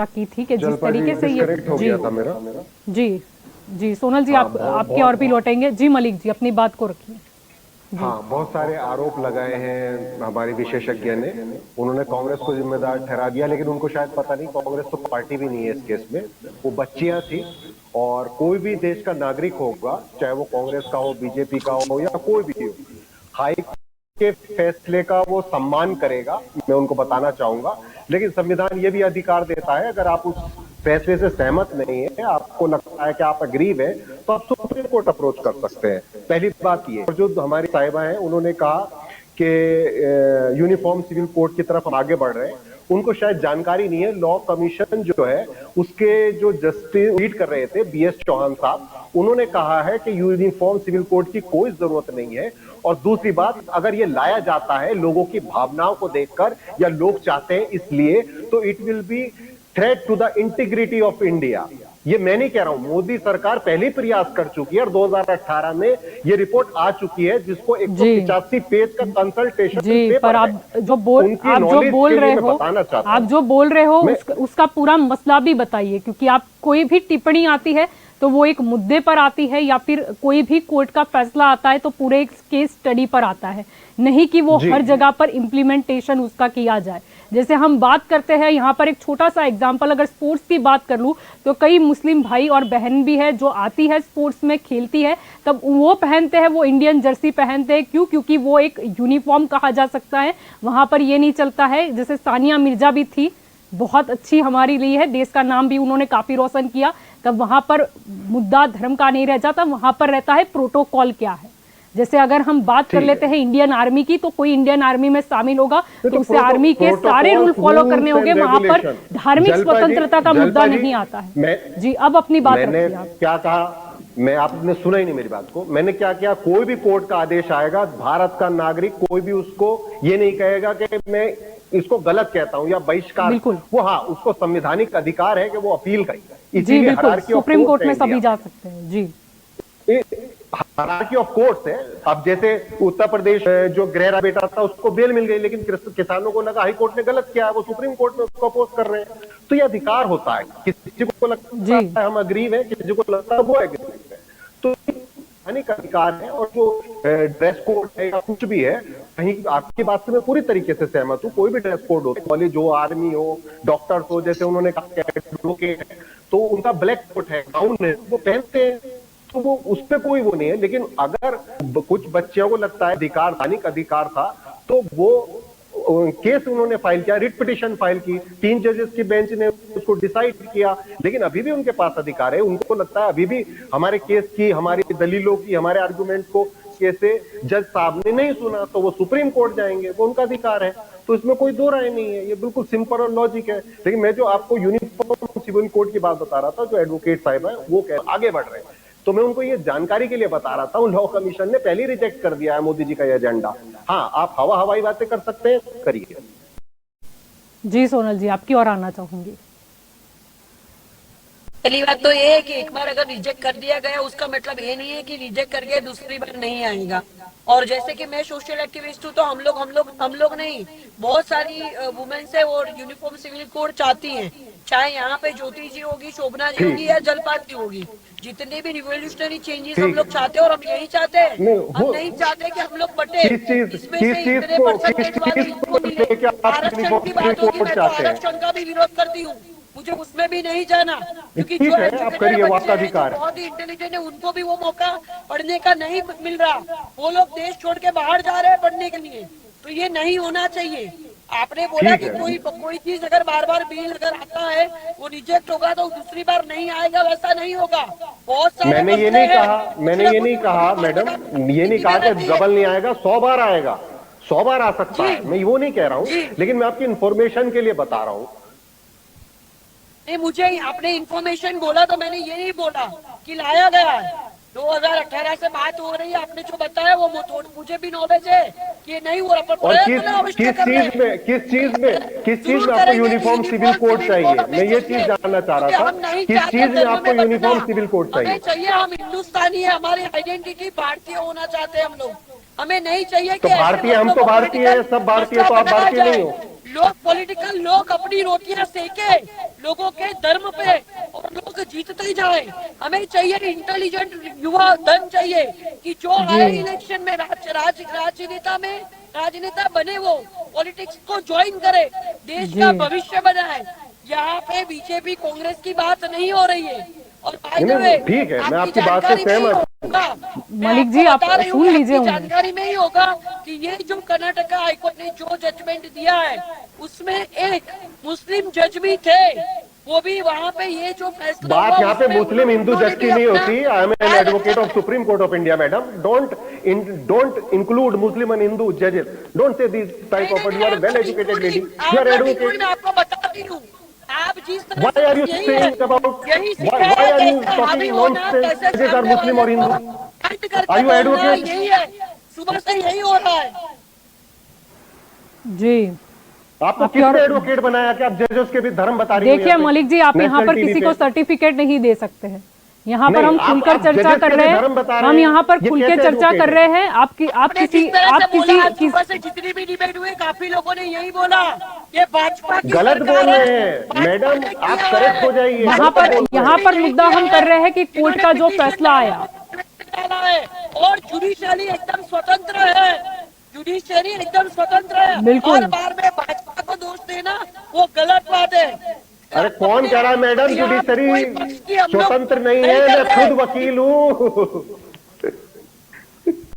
की थी कि जिस तरीके से ये हो गया था मेरा। जी जी सोनल जी, आप आपके और भी लौटेंगे। जी मलिक जी, अपनी बात को रखिए। हाँ, बहुत सारे आरोप लगाए हैं हमारे विशेषज्ञ ने। उन्होंने कांग्रेस को जिम्मेदार ठहरा दिया, लेकिन उनको शायद पता नहीं कांग्रेस तो पार्टी भी नहीं है इस केस में, वो बच्चियां थी। और कोई भी देश का नागरिक होगा, चाहे वो कांग्रेस का हो, बीजेपी का हो या कोई भी हो, हाई के फैसले का वो सम्मान करेगा, मैं उनको बताना चाहूंगा। लेकिन संविधान ये भी अधिकार देता है, अगर आप उस फैसले से सहमत नहीं है, आपको लगता है कि आप अग्रीव है, तो आप सुप्रीम कोर्ट अप्रोच कर सकते हैं। पहली बात ये। और जो हमारी साहिबा हैं, उन्होंने कहा कि यूनिफॉर्म सिविल कोड की तरफ हम आगे बढ़ रहे हैं, उनको शायद जानकारी नहीं है। लॉ कमीशन जो है, उसके जो जस्टिस लीड कर रहे थे बीएस चौहान साहब, उन्होंने कहा है कि यूनिफॉर्म सिविल कोड की कोई जरूरत नहीं है। और दूसरी बात, अगर ये लाया जाता है लोगों की भावनाओं को देखकर या लोग चाहते हैं इसलिए, तो it will be threat to the integrity of India. ये मैं नहीं कह रहा हूं, मोदी सरकार पहले ही प्रयास कर चुकी है और 2018 में ये रिपोर्ट आ चुकी है, जिसको 185 पेज का कंसल्टेशन पेपर पर आप जो बोल रहे हो उसका पूरा मसला भी बताइए, क्योंकि आप कोई भी टिप्पणी आती है तो वो एक मुद्दे पर आती है, या फिर कोई भी कोर्ट का फैसला आता है तो पूरे एक केस स्टडी पर आता है, नहीं कि वो हर जगह पर इम्प्लीमेंटेशन उसका किया जाए। जैसे हम बात करते हैं यहाँ पर, एक छोटा सा एग्जांपल अगर स्पोर्ट्स की बात कर लूँ, तो कई मुस्लिम भाई और बहन भी है जो आती है स्पोर्ट्स में, खेलती है, तब वो पहनते हैं, वो इंडियन जर्सी पहनते हैं। क्यों? क्योंकि वो एक यूनिफॉर्म कहा जा सकता है। वहां पर ये नहीं चलता है। जैसे सानिया मिर्जा भी थी, बहुत अच्छी हमारी लिए है, देश का नाम भी उन्होंने काफी रोशन किया। तब वहां पर मुद्दा धर्म का नहीं रह जाता, वहां पर रहता है प्रोटोकॉल क्या है। जैसे अगर हम बात कर लेते हैं इंडियन आर्मी की, तो कोई इंडियन आर्मी में शामिल होगा तो उसे आर्मी के सारे रूल फॉलो करने होंगे। वहां पर धार्मिक स्वतंत्रता का मुद्दा नहीं आता है। जी, अब अपनी बात रखिए आप। क्या कहा? मैं, आपने सुना ही नहीं मेरी बात को। मैंने क्या किया, कोई भी कोर्ट का आदेश आएगा, भारत का नागरिक कोई भी उसको ये नहीं कहेगा कि मैं इसको गलत कहता हूं या बहिष्कार, वो हाँ, उसको संवैधानिक अधिकार है कि वो अपील करेगा। जी बिल्कुल, सुप्रीम कोर्ट में सभी जा सकते हैं। जी, हायरार्की ऑफ कोर्ट्स है। अब जैसे उत्तर प्रदेश जो गृह बेटा था, उसको बेल मिल गई, लेकिन किसानों को लगा हाई कोर्ट ने गलत किया, वो सुप्रीम कोर्ट में उसको अपोज कर रहे हैं। तो ये अधिकार होता है, किसी को लगता है हम अग्रीव है, किसी को लगता है वो अग्रीव है, तो का अधिकार है। और जो ड्रेस कोड है या कुछ भी है, कहीं आपकी बात से मैं पूरी तरीके से सहमत हूँ। कोई भी ड्रेस कोड हो, कॉलेज हो, आर्मी हो, डॉक्टर्स हो, जैसे उन्होंने कहा एडवोकेट है, तो उनका ब्लैक कोट है, गाउन है, वो पहनते हैं, तो वो उस पर कोई वो नहीं है। लेकिन अगर कुछ बच्चियों को लगता है अधिकार था, तो वो केस उन्होंने फाइल किया, रिट पिटीशन फाइल की, 3 जजेस की बेंच ने उसको डिसाइड किया। लेकिन अभी भी उनके पास अधिकार है। उनको लगता है अभी भी हमारे केस की, हमारी दलीलों की, हमारे आर्गुमेंट को कैसे जज साहब ने नहीं सुना, तो वो सुप्रीम कोर्ट जाएंगे, वो उनका अधिकार है। तो इसमें कोई दो राय नहीं है, ये बिल्कुल सिंपल और लॉजिक है। लेकिन मैं जो आपको यूनिफॉर्म सिविल कोड की बात बता रहा था, जो एडवोकेट साहब है वो आगे बढ़ रहे हैं, तो मैं उनको ये जानकारी के लिए बता रहा था। लॉ कमीशन ने पहले रिजेक्ट कर दिया है मोदी जी का ये एजेंडा। हाँ, आप हवाई बातें कर सकते हैं, करिए। जी सोनल जी, आपकी और आना चाहूंगी। पहली बात तो ये है कि एक बार अगर रिजेक्ट कर दिया गया, उसका मतलब ये नहीं है कि रिजेक्ट करके दूसरी बार नहीं आएगा। और जैसे कि मैं सोशल एक्टिविस्ट हूँ, तो हम लोग नहीं, बहुत सारी वुमेन्स है और यूनिफॉर्म सिविल कोड चाहती हैं। चाहे यहाँ पे ज्योति जी होगी, शोभना जी होगी या जलपात जी होगी, जितने भी रिवोल्यूशनरी चेंजेस हम लोग चाहते हैं, और हम यही चाहते हैं। हम नहीं चाहते कि हम लोग बटे, इसमें से इतने परसेंटेज वाले इनको मिले। आरक्षण की बात होगी, मैं तो आरक्षण का भी विरोध करती हूँ, मुझे उसमें भी नहीं जाना, क्योंकि जो बहुत ही इंटेलिजेंट है, उनको भी वो मौका पढ़ने का नहीं मिल रहा। वो लोग देश छोड़ के बाहर जा रहे हैं पढ़ने के लिए, तो ये नहीं होना चाहिए। आपने बोला कि कोई चीज अगर बार बार बिल अगर आता है वो रिजेक्ट होगा तो दूसरी बार नहीं आएगा, वैसा नहीं होगा। बहुत सारे मैंने ये नहीं कहा मैडम, ये नहीं कहा कि डबल नहीं आएगा, 100 बार आएगा, 100 बार आ सकता है, मैं वो नहीं कह रहा हूँ। लेकिन मैं आपकी इंफॉर्मेशन के लिए बता रहा हूँ। मुझे आपने इंफॉर्मेशन बोला तो मैंने ये नहीं बोला कि लाया गया है। 2018 से बात हो रही है, आपने जो बताया वो मुझे भी नॉलेज है कि ये नहीं हो रहा। और किस चीज में आपको यूनिफॉर्म सिविल कोड चाहिए, मैं ये चीज जानना चाह रहा था, किस चीज में आपको यूनिफॉर्म सिविल कोड चाहिए? हम हिंदुस्तानी है, हमारी आइडेंटिटी भारतीय होना चाहते हैं हम लोग, हमें नहीं चाहिए तो भारतीय, हम तो भारतीय है, सब भारतीय, तो आप भारतीय नहीं हो। लोग पॉलिटिकल लोग अपनी रोटियां सेके लोगों के धर्म पे और लोग जीतते जाए। हमें चाहिए इंटेलिजेंट युवा धन चाहिए कि जो आए इलेक्शन में राजनेता बने, वो पॉलिटिक्स को ज्वाइन करे, देश का भविष्य बनाए। यहाँ पे बीजेपी कांग्रेस की बात नहीं हो रही है। और ठीक है, मैं आपकी बात से सहमत हूं। मलिक जी आप सुन लीजिए, जानकारी में ही होगा कि ये जो कर्नाटका हाईकोर्ट ने जो जजमेंट दिया है उसमें एक मुस्लिम जज भी थे, वो भी वहाँ पे ये जो फैसला बात यहाँ पे मुस्लिम हिंदू जज की नहीं होती। I am an advocate of supreme court of India madam. Don't include Muslim and Hindu जजेस। Don't say this type of, you are well educated lady, you are advocate. मैं आपको बताती हूँ, आप जिस तरह Why are you saying about why are you talking nonsense? Judges are Muslim or Hindu? Are you advocate? यही है, सुबह से यही हो रहा है जी। आपको किसने एडवोकेट बनाया कि आप जजेस के भी धर्म बता रही हैं? देखिए मलिक जी, आप यहाँ पर किसी को सर्टिफिकेट नहीं दे सकते हैं। यहाँ पर हम खुलकर चर्चा कर रहे हैं, हम यहाँ पर खुल के चर्चा कर रहे हैं। आप किसी जितनी भी डिबेट हुए काफी लोगों ने यही बोला, ये भाजपा गलत बोल रहे हैं मैडम, आप करेक्ट हो जाइए। यहाँ पर मुद्दा हम कर रहे हैं कि कोर्ट का जो फैसला आया और जुडिशियरी एकदम स्वतंत्र है, जुडिशियरी एकदम स्वतंत्र है। बिल्कुल। हर बार में भाजपा को दोष देना वो गलत बात है। अरे कौन कह रहा है मैडम जुडिशरी स्वतंत्र नहीं है? मैं खुद वकील हूँ।